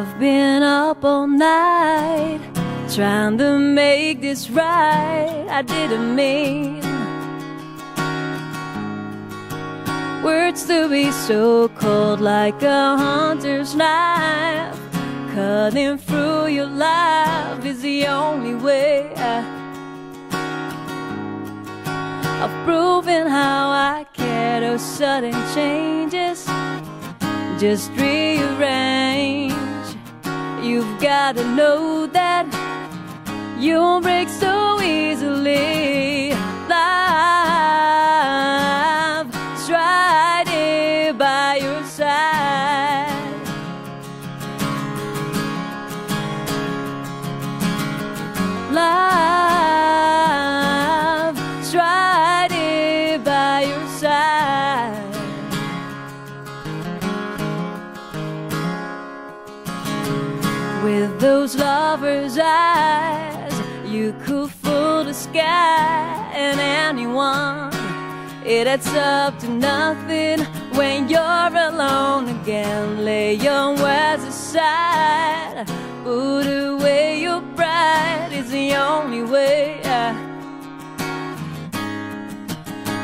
I've been up all night trying to make this right. I didn't mean words to be so cold, like a hunter's knife. Cutting through your life is the only way. I've proven how I care. Those sudden changes just rearrange. You've got to know that you won't break so easily. Life's right here by your side. Life's right here by your side. With those lover's eyes, you could fool the sky and anyone. It adds up to nothing when you're alone again. Lay your words aside, put away your pride. It's the only way.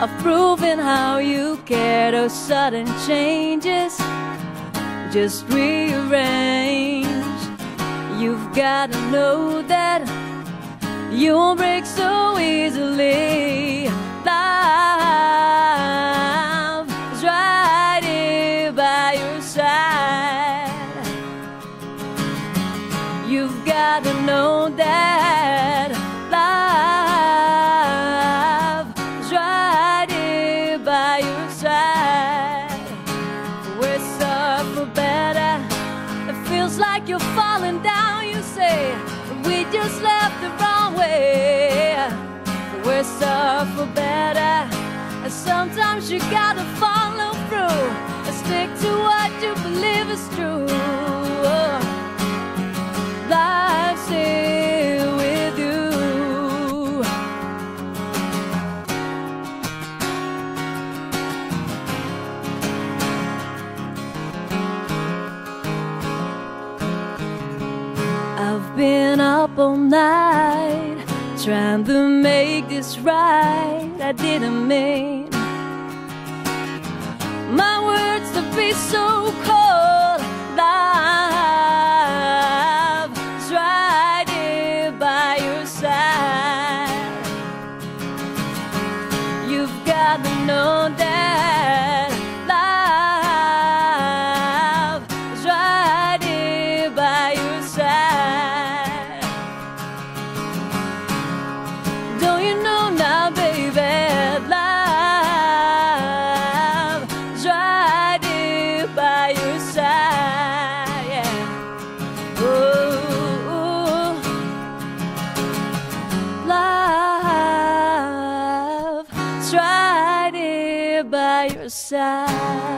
I've proven how you care. Those sudden changes just rearrange. You've got to know that you won't break so easily. Love is right here by your side. You've got to know that love is right here by your side. For worse or for better, it feels like you're falling down, you say, we just left the wrong way. For worse or for better, and sometimes you gotta follow through and stick to what you believe is true. Life's here with you. I've been up all night trying to make this right. I didn't mean my words to be so cold. Life's right here by your side. You've got to know that love is right here by your side. Don't you know now, baby, love is right here by your side, yeah. Oh, love is right here by your side.